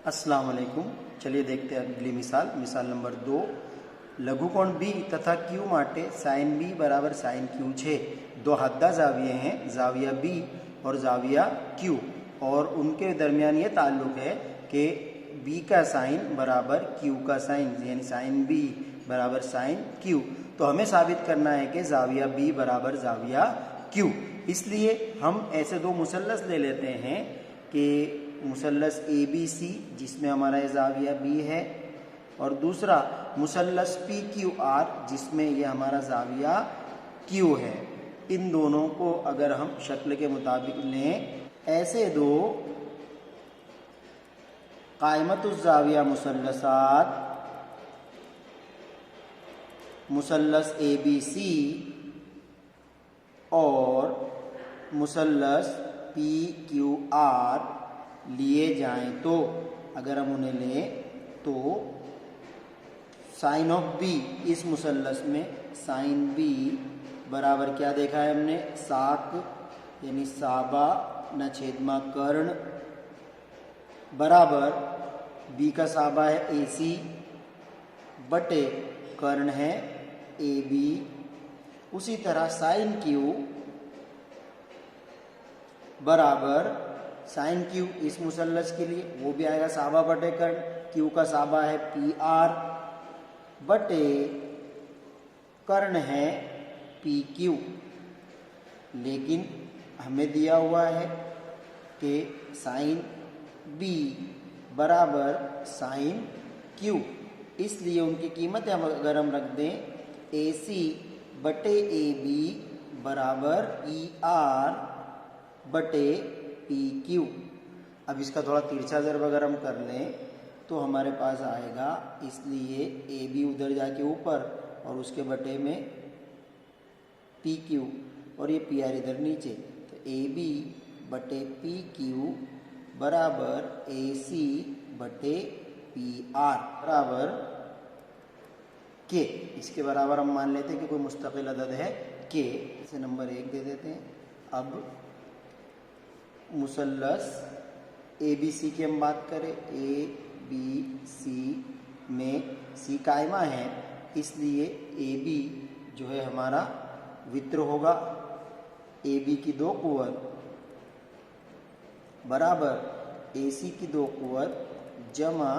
अस्सलाम वालेकुम। चलिए देखते हैं अगली मिसाल नंबर 2। लघुकोण बी तथा क्यू माटे साइन बी बराबर साइन क्यू छे। दो हद्दा जाविये हैं, जाविया बी और जाविया क्यू, और उनके दरमियान ये ताल्लुक है कि बी का साइन बराबर क्यू का साइन, यानी साइन बी बराबर साइन क्यू। तो हमें साबित करना है कि जाविया बी बराबर जाविया क्यू। इसलिए हम ऐसे दो मुसल्लस ले लेते हैं कि मुसल्लस ए बी सी, जिसमें हमारा जाविया बी है, और दूसरा मुसल्लस पी क्यू आर, जिसमें यह हमारा जाविया क्यू है। इन दोनों को अगर हम शक्ल के मुताबिक लें, ऐसे दो कायमतुज़ जाविया मुसल्लसात, मुसल्लस ए बी सी और मुसल्लस पी क्यू आर लिए जाएं, तो अगर हम उन्हें लें तो साइन ऑफ बी, इस मुसल्लस में साइन बी बराबर क्या देखा है हमने, साक यानी साबा न छेदमा कर्ण, बराबर बी का साबा है ए सी बटे कर्ण है ए बी। उसी तरह साइन क्यू बराबर साइन क्यू, इस मुसल्लस के लिए वो भी आएगा साबा बटे कर्ण, क्यू का साबा है पी आर बटे कर्ण है पी क्यू। लेकिन हमें दिया हुआ है कि साइन बी बराबर साइन क्यू, इसलिए उनकी कीमत अगर हम रख दें, ए सी बटे ए बी बराबर ई आर बटे पी क्यू। अब इसका थोड़ा तिरछा ज़रब अगर हम कर लें तो हमारे पास आएगा, इसलिए ए बी उधर जाके ऊपर और उसके बटे में पी क्यू, और ये पी आर इधर नीचे, तो ए बी बटे पी क्यू बराबर ए सी बटे पी आर बराबर के। इसके बराबर हम मान लेते हैं कि कोई मुस्तकिल अदद है के, इसे नंबर 1 दे देते हैं। अब मुसल्लस ए बी सी की हम बात करें, ए बी सी में सी कायमा है, इसलिए ए बी जो है हमारा वित्र होगा। ए बी की 2 कुव्वत बराबर ए सी की 2 कुव्वत जमा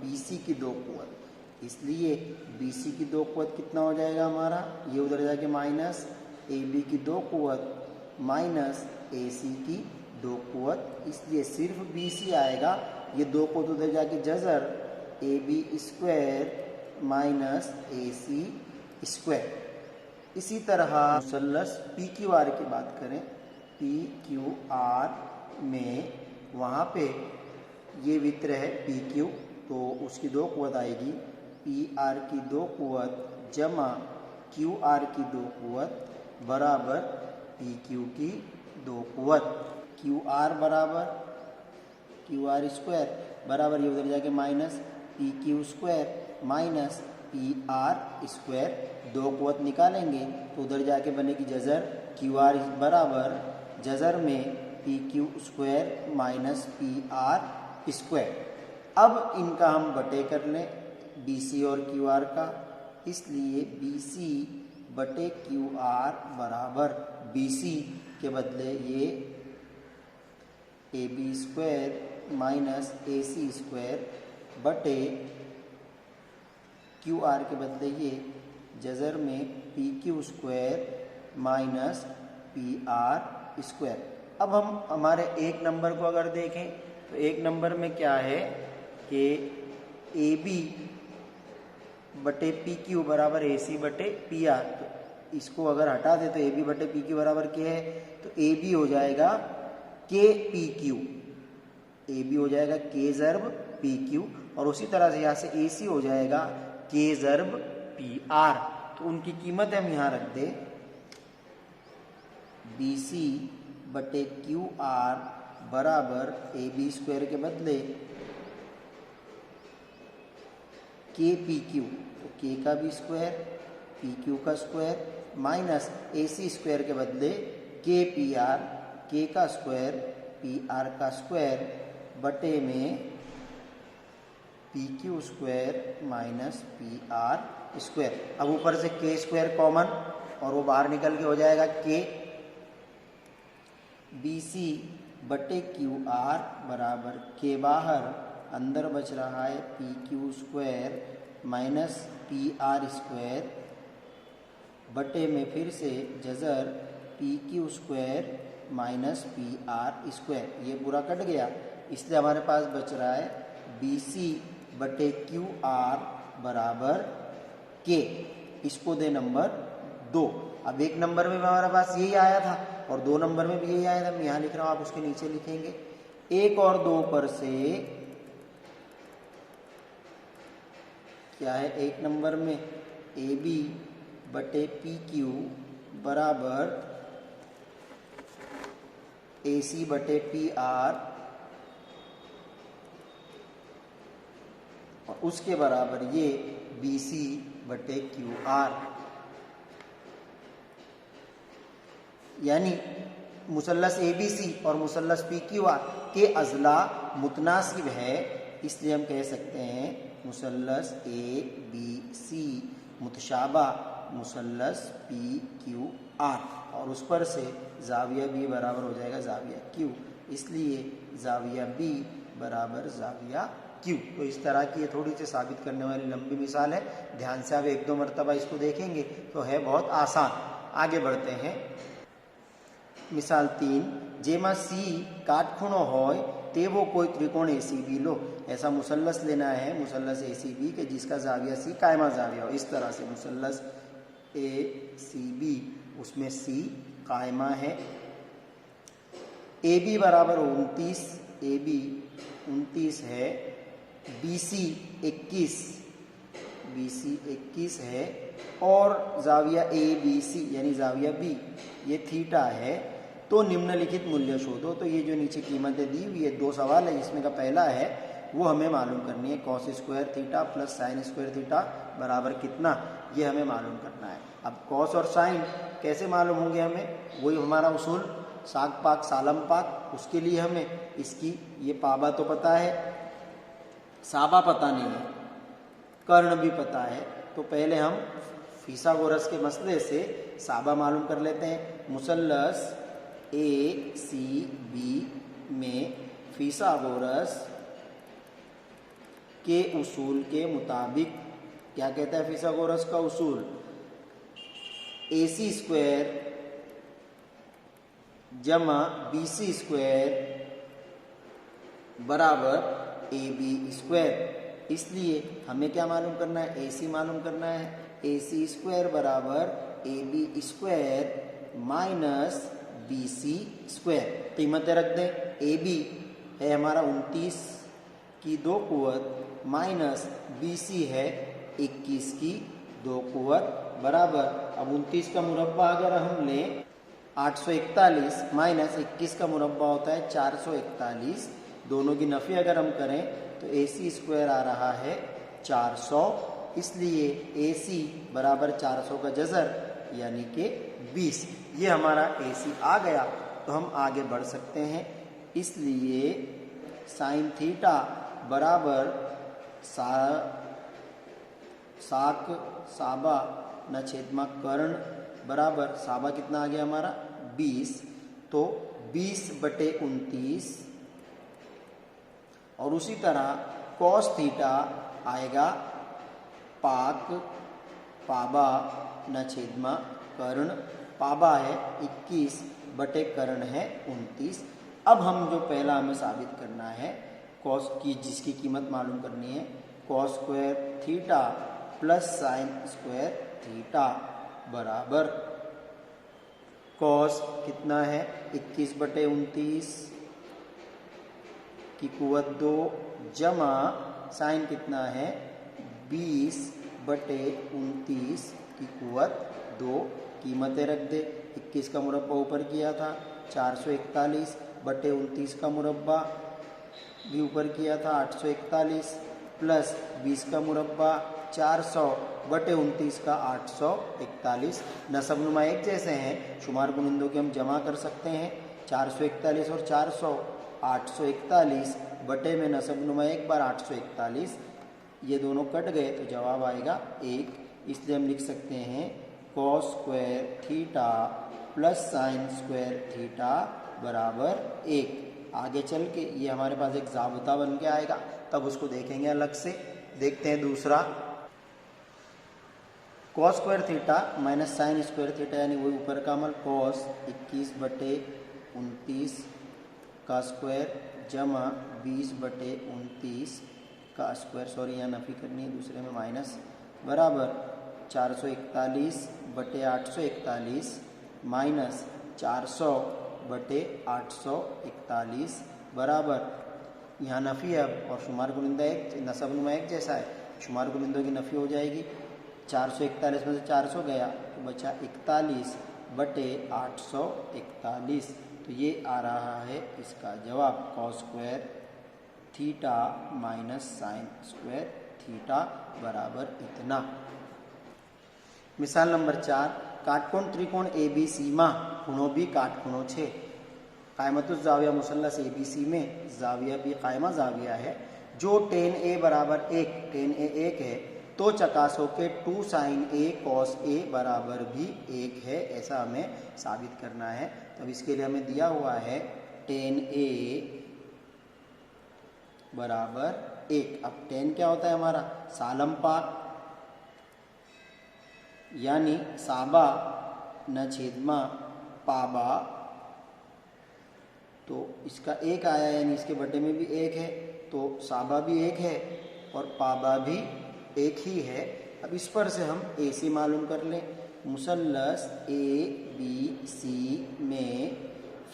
बी सी की 2 कुव्वत, इसलिए बी सी की 2 कुव्वत कितना हो जाएगा हमारा, ये उधर जाके माइनस ए बी की 2 कुव्वत माइनस ए सी की 2 कुव्वत, इसलिए सिर्फ बी सी आएगा। ये 2 को तो उधर जाके जज़र A B square minus A C square. इसी तरह मुसल्लस पी क्यू आर की बात करें, पी क्यू आर में वहाँ पे ये वित्र है पी क्यू, तो उसकी 2 कुव्वत आएगी, पी आर की 2 कुव्वत जमा क्यू आर की 2 कुव्वत बराबर पी क्यू की 2 कुव्वत। क्यू आर बराबर क्यू आर स्क्वायर बराबर ये उधर जाके minus P Q square minus P R square, 2 कुव्वत निकालेंगे तो उधर जाके बनेगी जज़र क्यू आर बराबर जज़र में P Q square minus P R square. अब इनका हम बटे कर लें बी सी और क्यू आर का, इसलिए बी सी बटे क्यू आर बराबर बी सी के बदले ये A B square minus A C square बटे क्यू आर के बदले ये जज़र में P Q square minus P R square. अब हम हमारे 1 नंबर को अगर देखें तो 1 नंबर में क्या है कि ए बी बटे पी क्यू बराबर ए सी बटे पी आर, तो इसको अगर हटा दे तो ए बी बटे पी क्यू बराबर क्या है, तो ए बी हो जाएगा के पी क्यू, ए बी हो जाएगा के ज़रब पी क्यू, और उसी तरह से यहाँ से ए सी हो जाएगा के ज़रब पी आर। तो उनकी कीमत हम यहाँ रख दें, बी सी बटे क्यू आर बराबर ए बी स्क्वायर के बदले के पी क्यू, तो के का भी स्क्वायर पी क्यू का square minus A C square के बदले के पी आर, के का स्क्वायर पी आर का स्क्वायर बटे में P Q square minus P R square. अब ऊपर से के स्क्वायर कॉमन और वो बाहर निकल के हो जाएगा के बी सी बटे क्यू आर बराबर के बाहर, अंदर बच रहा है P Q square minus P R square बटे में फिर से Jhajjar P Q square minus P R square. ये पूरा कट गया, इसलिए हमारे पास बच रहा है बी सी बटे क्यू आर बराबर के। इसको दे नंबर 2। अब 1 नंबर में हमारे पास यही आया था और 2 नंबर में भी यही आया था। मैं यहाँ लिख रहा हूँ, आप उसके नीचे लिखेंगे। 1 और 2 पर से क्या है, 1 नंबर में ए बी बटे पी क्यू बराबर ए सी बटे पी आर और उसके बराबर ये बी सी बटे क्यू आर। यानी मुसल्लस ए बी सी और मुसल्लस पी क्यू आर के अजला मुतनासिब है, इसलिए हम कह सकते हैं मुसल्लस ए बी सी मुतशाबा मुसल्लस पी क्यू आर, और उस पर से जाविया बी बराबर हो जाएगा जाविया क्यू, इसलिए जाविया बी बराबर जाविया क्यू। तो इस तरह की ये थोड़ी सी साबित करने वाली लंबी मिसाल है। ध्यान से आप 1-2 मरतबा इसको देखेंगे तो है बहुत आसान। आगे बढ़ते हैं। मिसाल 3, जेमा सी काटखूणो होय तेवो कोई त्रिकोण एसीबी लो। ऐसा मुसल्लस लेना है, मुसल्लस एसीबी के जिसका जाविया सी कायमा जाविया हो। इस तरह से मुसल्लस ए सी बी, उसमें सी कायमा है। ए बी बराबर 29, ए बी 29 है। बी सी 21, बी सी 21 है और जाविया ए बी सी यानी जाविया बी ये थीटा है। तो निम्नलिखित मूल्य शोधो। तो ये जो नीचे कीमतें दी हुई है, 2 सवाल है, जिसमें का पहला है वो हमें मालूम करनी है, cos square theta plus sine square theta बराबर कितना, ये हमें मालूम करना है। अब कॉस और साइन कैसे मालूम होंगे हमें, वही हमारा उसूल साग पाक सालम पाक। उसके लिए हमें इसकी ये पाबा तो पता है, साबा पता नहीं है, कर्ण भी पता है। तो पहले हम फिसागोरस के मसले से साबा मालूम कर लेते हैं। मुसल्लस ए सी बी में फिसागोरस के उसूल के मुताबिक क्या कहता है फिसागोरस का उसूल, ए सी स्क्वायर जमा बी सी स्क्वायर बराबर ए बी स्क्वायर। इसलिए हमें क्या मालूम करना है, ए सी मालूम करना है। ए सी स्क्वायर बराबर A B square minus B C square. कीमतें रख दें, ए बी है हमारा 29 की 2 कुवत माइनस बी सी है 21 की 2 कुवत बराबर। अब 29 का मुरब्बा अगर हम लें 841 माइनस 21 का मुरब्बा होता है 441। दोनों की नफ़ी अगर हम करें तो ए सी स्क्वायर आ रहा है 400, इसलिए ए सी बराबर 400 का जज़र यानी कि 20। ये हमारा ए सी आ गया। तो हम आगे बढ़ सकते हैं। इसलिए साइन थीटा बराबर साक साबा न छेदमा कर्ण बराबर साबा कितना आ गया हमारा 20। तो 20 बटे 29 और उसी तरह कॉस थीटा आएगा पाक पाबा न छेदमा कर्ण, पाबा है 21 बटे कर्ण है 29। अब हम जो पहला हमें साबित करना है कॉस की, जिसकी कीमत मालूम करनी है, cos square theta plus sine square theta बराबर कॉस कितना है 21 बटे 29 की कुवत 2 जमा साइन कितना है 20 बटे 29 की कुवत 2। कीमतें रख दे, 21 का मुरब्बा ऊपर किया था 441 बटे 29 का मुरब्बा भी ऊपर किया था 841 प्लस 20 का मुरब्बा 400 बटे 29 का 841। नसब नुमा एक जैसे हैं, शुमार कुनिंदों के हम जमा कर सकते हैं। 441 और 400 841 बटे में नसब नुमा एक बार 841 ये दोनों कट गए तो जवाब आएगा 1। इसलिए हम लिख सकते हैं cos square theta plus sine square theta बराबर 1। आगे चल के ये हमारे पास एक ज़ाब्ता बन के आएगा, तब उसको देखेंगे अलग से। देखते हैं दूसरा, cos square theta minus sine square theta, यानी वही ऊपर का अमल कॉस 21/29 का स्क्वायर जमा 20/29 का स्क्वायर, सॉरी यहाँ नफी करनी है, दूसरे में माइनस, बराबर 441/841 माइनस 400/841 बराबर, यहाँ नफ़ी है अब, और शुमार गुनिंदा एक नसबनुमा एक जैसा है, शुमार गुनिंदों की नफ़ी हो जाएगी। 441 में से 400 गया तो बचा 41/841, तो ये आ रहा है इसका जवाब, cos square theta minus sine square theta बराबर इतना। मिसाल नंबर 4, काटकोण त्रिकोण ABC में खूणों भी काटखूणों छे। कायमतुज जाविया मुसल्लस ABC में जाविया भी कायमा जाविया है। जो tan A बराबर 1 है, तो चकासों के 2 sin A cos A बराबर भी 1 है, ऐसा हमें साबित करना है। तब इसके लिए हमें दिया हुआ है tan A बराबर 1। अब tan क्या होता है हमारा, सालम पाक, यानी साबा न छेदमा पाबा, तो इसका 1 आया, यानी इसके बटे में भी 1 है, तो साबा भी 1 है और पाबा भी 1 ही है। अब इस पर से हम AC मालूम कर लें। मुसल्लस ABC में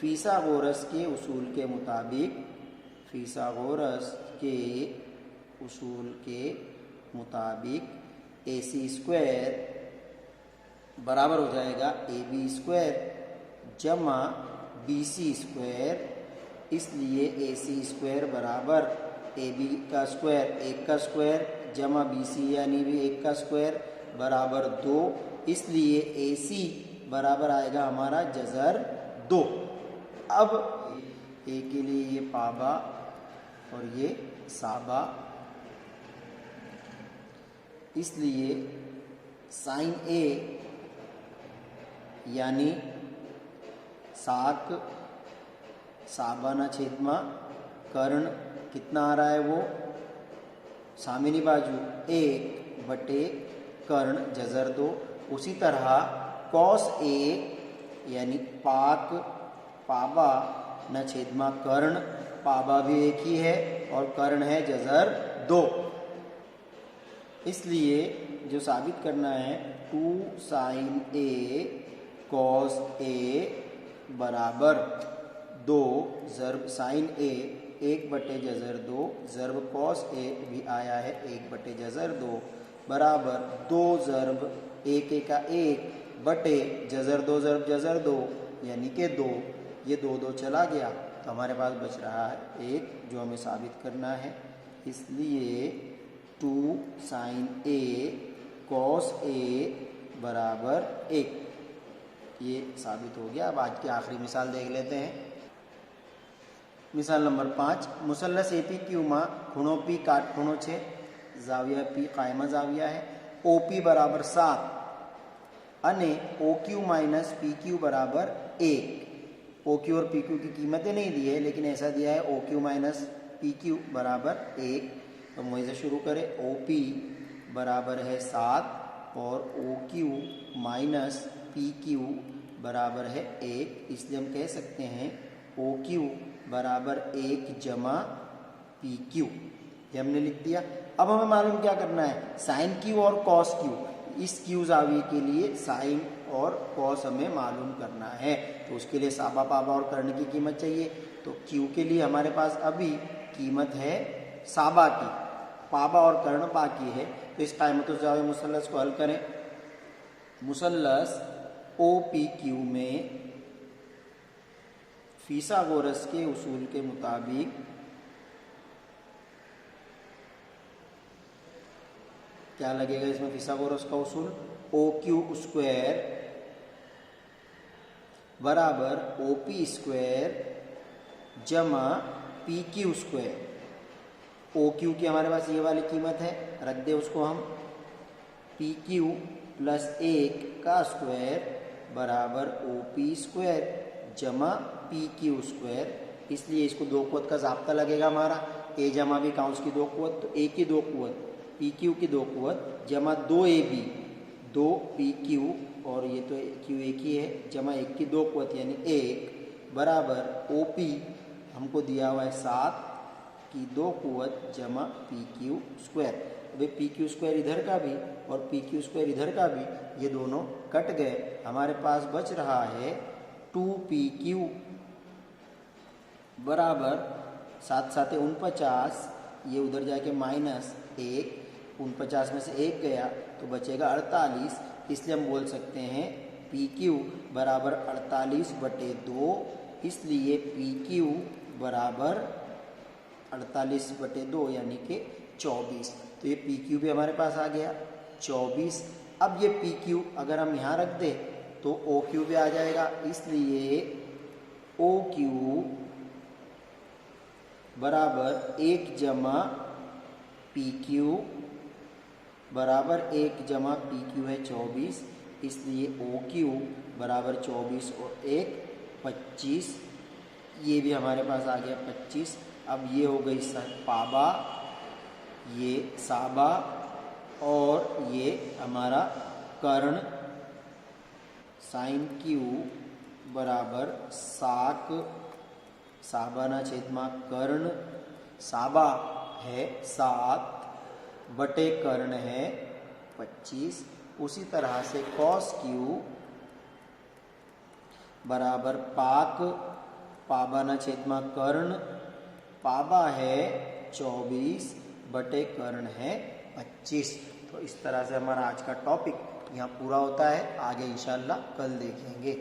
फिसागोरस के उसूल के मुताबिक, फिसागोरस के उसूल के मुताबिक AC स्क्वायर बराबर हो जाएगा AB स्क्वायर जमा BC स्क्वायर। इसलिए AC स्क्वायर बराबर AB का स्क्वायर 1 का स्क्वायर जमा BC यानी भी 1 का स्क्वायर बराबर 2। इसलिए AC बराबर आएगा हमारा जज़र 2। अब A के लिए ये पाबा और ये साबा, इसलिए साइन A यानी साक साबाना छेदमा कर्ण कितना आ रहा है, वो सामिनी बाजू 1/कर्ण जज़र 2। उसी तरह कॉस A यानी पाक पाबा न छेदमा कर्ण, पाबा भी 1 ही है और कर्ण है जज़र 2। इसलिए जो साबित करना है 2 sin A cos A बराबर 2 ज़र्ब साइन A 1/जज़र 2 ज़र्ब कॉस A भी आया है 1/जज़र 2 बराबर 2 ज़र्ब 1 का 1 बटे जज़र 2 ज़र्ब जज़र 2 यानी कि 2। ये 2 चला गया तो हमारे पास बच रहा है 1, जो हमें साबित करना है। इसलिए 2 sin A cos A बराबर 1, ये साबित हो गया। अब आज की आखिरी मिसाल देख लेते हैं। मिसाल नंबर 5, मुसल्लस APQ में खूणों P काटखूणों छे, जाविया P कायमा जाविया है, OP बराबर 7 अने OQ माइनस PQ बराबर 1। OQ और PQ की कीमतें नहीं दी है, लेकिन ऐसा दिया है OQ माइनस PQ बराबर 1। तो वहीं से शुरू करें, OP बराबर है 7 और OQ माइनस PQ बराबर है 1। इसलिए हम कह सकते हैं OQ बराबर 1 जमा PQ, ये हमने लिख दिया। अब हमें मालूम क्या करना है, साइन Q और कॉस Q। इस Q जाविये के लिए साइन और कॉस हमें मालूम करना है, तो उसके लिए साबा पाबा और कर्ण की कीमत चाहिए। तो Q के लिए हमारे पास अभी कीमत है साबा की, पाबा और कर्ण बाकी है। तो इस कायमतुज जाविया मुसल्लस को हल करें। मुसल्लस OPQ में फिसागोरस के उसूल के मुताबिक क्या लगेगा इसमें, फिसागोरस का उसूल OQ स्क्वायर बराबर OP स्क्वायर जमा PQ स्क्वायर। ओ क्यू की हमारे पास ये वाली कीमत है, रख दे उसको हम, पी क्यू प्लस 1 का स्क्वायर बराबर ओ पी स्क्वायर जमा पी क्यू स्क्वायर। इसलिए इसको दो कुवत का ज़ाब्ता लगेगा हमारा, ए जमा बी काउंस की दो कुवत, तो ए की दो कुवत पी क्यू की दो कुवत जमा 2ab 2 पी क्यू, और ये तो क्यू एक ही है, जमा 1 की दो कुवत यानी 1 बराबर ओ पी हमको दिया हुआ है 7 की दो कुवत जमा पी क्यू स्क्वायर। भाई पी क्यू स्क्वायर इधर का भी और पी क्यू स्क्वायर इधर का भी, ये दोनों कट गए, हमारे पास बच रहा है 2 PQ बराबर 7 7 49, ये उधर जाके -1, 49 में से 1 गया तो बचेगा 48। इसलिए हम बोल सकते हैं PQ बराबर 48/2, इसलिए PQ बराबर 48/2 यानी कि 24। तो ये PQ भी हमारे पास आ गया 24। अब ये PQ अगर हम यहाँ रख दें तो OQ भी आ जाएगा, इसलिए OQ बराबर 1 जमा PQ बराबर 1 जमा PQ है 24, इसलिए OQ बराबर 24 और 1 25, ये भी हमारे पास आ गया 25। अब ये हो गई पाबा, ये साबा और ये हमारा कर्ण, साइन क्यू बराबर साक, साबाना छेदमा कर्ण, साबा है 7 बटे कर्ण है 25। उसी तरह से कॉस क्यू बराबर पाक, पाबाना छेदमा कर्ण, पाबा है 24 बटे कर्ण है 25। तो इस तरह से हमारा आज का टॉपिक यहाँ पूरा होता है, आगे इंशाल्लाह कल देखेंगे।